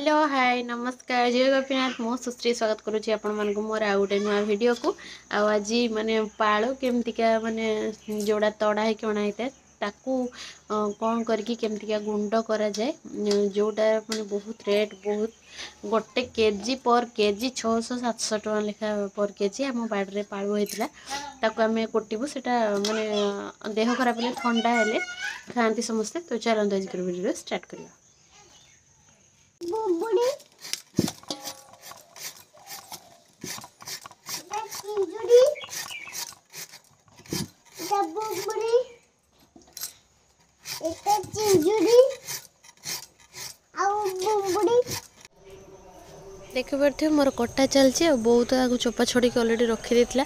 Hello hi नमस्कार जय गोपीनाथ मो सुश्री स्वागत करुँची आपण मानक मोर आ गोटे नुआ वीडियो को आज माने पाळो केमतिका माने जोड़ा तड़ा है अणा होता ताकू कौन करके केमतिका गुंड करा जाए जोटा माने बहुत रेट बहुत गोटे केजी पर केजी 600-700 टका लेखा पर केजी आम बाड़े पाळु होता ताकू आम कुटबू से माने देह खराब है ठंडा हेले खाती समस्ते तो चलते आज वीडियो स्टार्ट करिया। बुबुड़ी चिंजुड़ी बुबुड़ी एक चिंजुड़ी बुबुड़ी देख पारे मोर कटा चलती बहुत आगे चोपा छड़ी अलरेडी रखी देता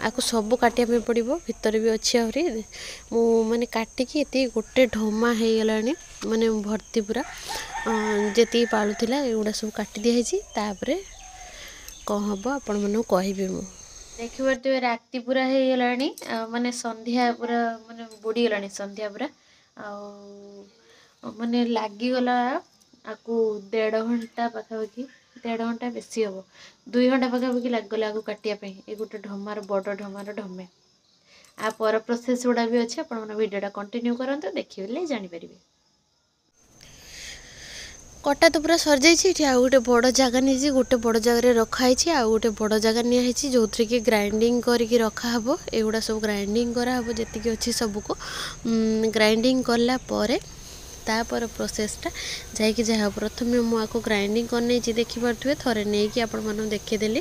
आपको सब काटिया पड़ो भितर भी अच्छी आहरी माने काटिकी ये गोटे ढमा हो गला माने भर्ती पूरा जी पालूला एगुड़ा सब काटी दिखाई तापर कौन हम आपण मन कहि मु देखिए राति पूरा हो गला माने संध्या पूरा माने बुड़ी गला संध्या पूरा माने लगिगला आपको 1.5 घंटा पाखापाखि 1.5 घंटा बेसी हम 2 घंटा पाखापाखि लगला आपको काटापी ये गोटे ढमार बड़ ढमार ढमे आ पर प्रोसेस गुड़ा भी अच्छे आप वीडियोटा कंटिन्यू करते देखिए जापर कटा तो पूरा सर जाइए आ गोटे बड़ जगह नहीं गोटे बड़ जगह रखाई आ गोटे बड़ जगह निही जो थी कि ग्राइंडिंग करके रखाहब एगुड़ा सब ग्राइंडिंग कराहब जी अच्छी सबको ग्राइंडिंग कलापर तापर प्रोसेसटा जाकि जहाँ प्रथम मुझे ग्राइंडिंग करने देखिपे थे नहीं कि आपण मानू देखीदेली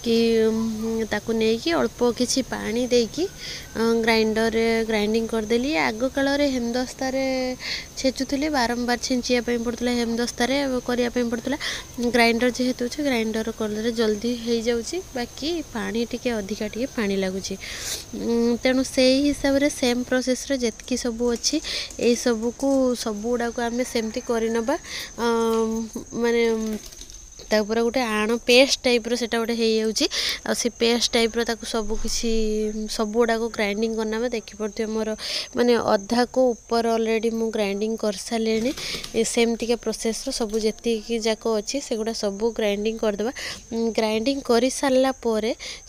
कि ताकू नहीं अल्प किसी पानी देकी ग्राइंडर ग्राइंडिंग करदेली आग काल हेमदस्तार छेचुले बारंबार छेचिया पड़ता हेमदस्तार करने पड़ता ग्राइंडर जेहेतु ग्राइंडर कर जल्दी हो जाऊँगी बाकी पानी टी अधिका टी पानी लगुच तेणु से हिसाब से सेम प्रोसेस जी सब अच्छी यही सबको सबुड़ा को आम सेमती करनबा माने पूरा गोटे आण पेस्ट टाइप रो सेटा गोटे हो से पेस्ट टाइप रो ताकू सब किसी सब गुड़ा को ग्राइंडिंग करना देखी पड़ते मोर माने अधा को ऊपर ऑलरेडी मु ग्राइंडिंग कर सारे सेमती के प्रोसेस रो सब जी जाक अच्छी से गुड़ा सब ग्राइंडिंग करदे ग्राइंडिंग कर सारा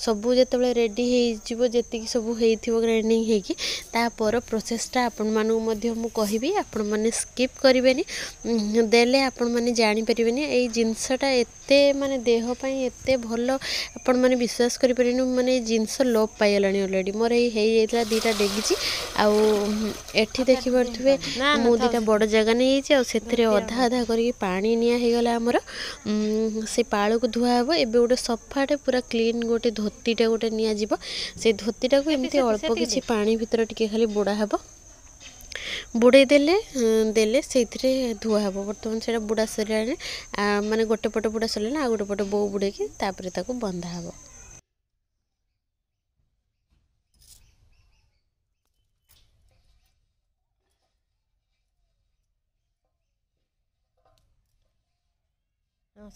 सब जो रेडी हो जी सब हो ग्राइंडिंग होगी तापर प्रोसेसटा आपण मानू कहबी आपण मैंने स्किप करें देले आपण मैंने जापर ये जिनसटा एते माने देह पाई एते भल आपण माने विश्वास करि परिनु माने जिंस लोप पाइलानी ऑलरेडी मोर हे जाइतला दीटा डेगिची आउ एठी देखि परथुवे मु दीटा बड़ जगह नै हिची आ सेथिरे आधा आधा करी पानी निया हे गला हमर से पाळो को धुआ हबो एबे गोटे सफाटे पूरा क्लीन गोटे धोतीटा गोटे निया जीवो से धोतीटा को एमती अल्प किछि पानी भीतर टिके खाली बुड़ा हबो बुड़े देले से धुआ हम बर्तमान से बुड़ा सर माने गोटे पट बुड़ा सर आ गोटे पट बो बुड़े तापर बंधा हम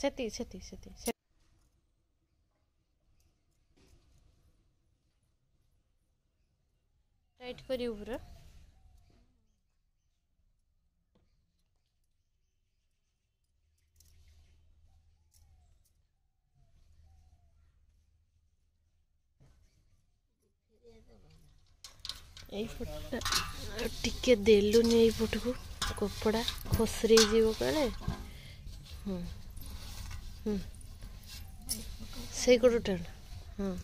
सेती सेती सेती टाइट करी पूरा टिके देलुनि यही पट को कपड़ा खसरे जीव काले से गोटे टाण हाँ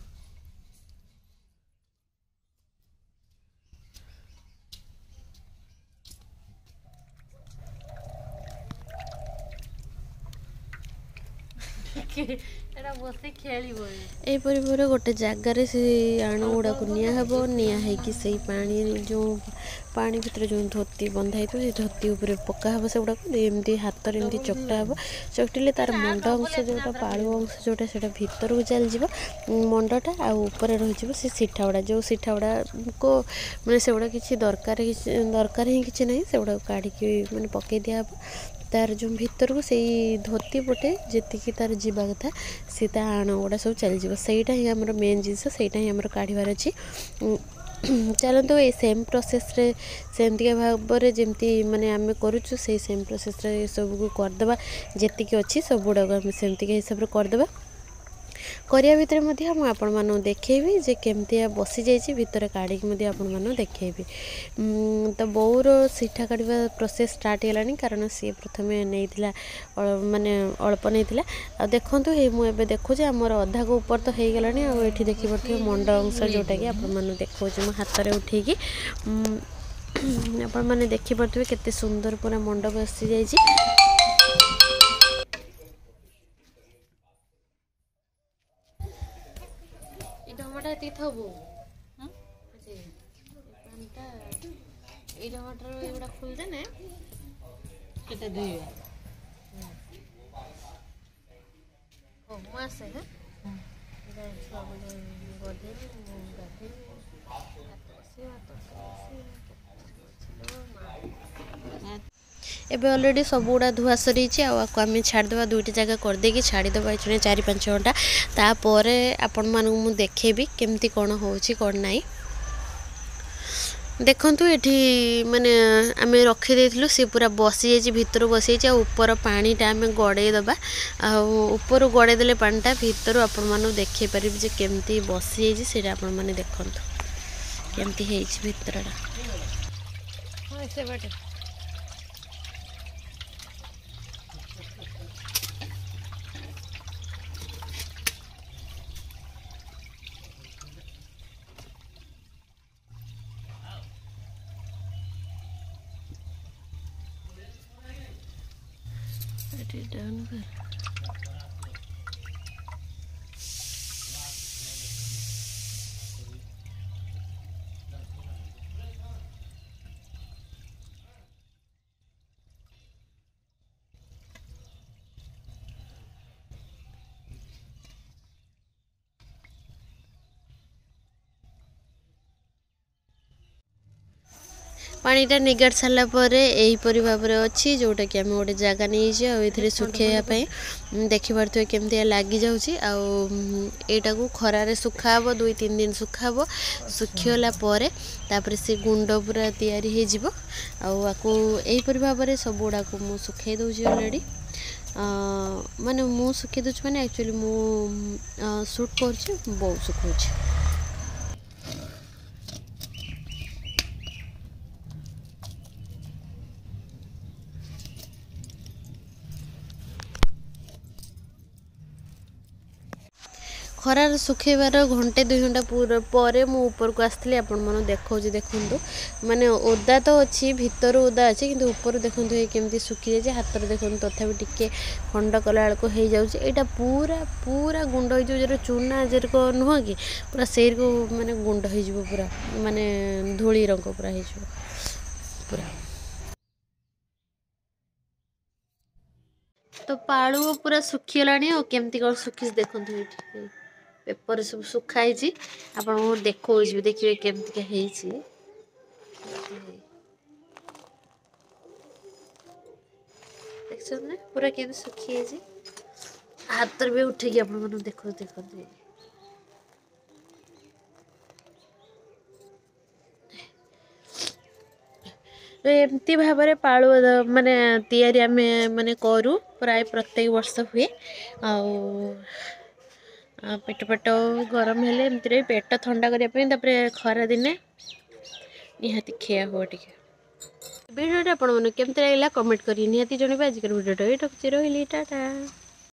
एपरी पूरा गोटे जगार से आण गुड़ा को निया से पानी जो पानी भीतर जो धोती बंधा से धोती उपर पका हम से गुड़ा एमती हाथ एमती चकटा हम चकटिले तार मंड अंश जोटा पालू अंश जोटा से भीतर को चल जाव मंडटा आपर रही से सीठा गुड़ा जो सीठा गुड़ा को मैंने से गुड़ा किसी दरकार ही किसी ना से गुड़ा काढ़ी मैंने पकई दिया तार जो भीतर को से धोती पटे जी तार जीवा कथा सी आण गुड़ा सब चल जाव सहीटा ही आम मेन जिनस सहीटा ही आम काढ़ार अच्छी चलतु ये सेम प्रोसेस रे सेमती भाव जमती माने आम करुचु से सेम प्रोसेस रे सब को करदे जी अच्छी सब गुड़ाक आम सेमती हिसाब से करदे करिया भितर मुझे आपण मानू देखेबी जे केमती बसी जाइए भितर काढ़ी आपण मानू देखेबी। तो बोर सीठा काढ़ा प्रोसेस स्टार्ट है कारण सी प्रथम नहीं माने अल्प नहीं आ देखूँ ये मुझे देखुचे आमर अधा को ऊपर तो हो गला आठी देखिपे मंड अंश जोटा कि आपण मानू देखो मो हाथ में उठेकी आपण मैंने देखिपे केते सुंदर पूरा मंड बसी जाइए। टमाटर थबू टमाटर एगुड़ा खोलदे ना केते धोइबा ओ मासे है इधर सब गोदे गाधे एबे ऑलरेडी सब गुड़ा धुआ सरी आपको आम छाड़देवा दुईट जगह करदेकि छाड़देवा ये 4-5 घंटा तापर आपण मानू मु देखेबी केमती कौन होची कौन नाई देखंतु एठी माने आम रखीदेलु सी पूरा बसी जाइए भितर बसी जाइए ऊपर पानीटा आम गड़े दबा ऊपर गड़े देले पानीटा भितर आपण मानू देखे पारिबे जे केमती बसी जाइए सेटा आपण माने देखंतु केमती हेइछि भितरटा हां से बाटे डाउन कर पानीटा निगाड़ सारापर यहीपरी भाव में अच्छी जोटा कि आम गोटे जगह नहीं सुखाइवाई देखिपे केमती लगी जाटा को खरारे सुखाब 2-3 दिन सुखाब सुखीगला तापर से गुंड पूरा तैयारी होको यहीपरी भाव में सब गुड़ाक मु सुखाई दूसरी अलरेडी माने मु सुखी दूँ मैंने एक्चुअली मु शूट कर बहुत सुखाऊँ खरार सुखेबार घंटे 2 घंटा पूरा पर मु ऊपर को आसली आपण मन देखो देखु माने ओदा तो अच्छी भितर ओदा अच्छी किंतु ऊपर देखो केमती सुखी जाए हाथ में देखो तथा टिके खंड कला बेलू हो जाए पूरा पूरा गुंड हो चूना जेरक नुह कि पूरा से माने गुंड हो पूरा माने धूली रंग पूरा हो पूरा तो पालू पूरा सुखीगला केमती कौन सुखी देखो पेपर सब सुखाई आप देखो देखिए केमती देख पूरा के सुखी हाथ भी उठे आप देखो देखो एमती भाव में पालू माने तैयारी आम माने करूँ प्राय प्रत्येक वर्ष हुए पेट पेट गरम हेले एमती पेट ठंडा करने खरा दिने निहाती खिया हुआ टे वीडियो आपको केमती लगे कमेंट करें निहाती जनइबे आजिकल वीडियो ये रखी रही टाटा।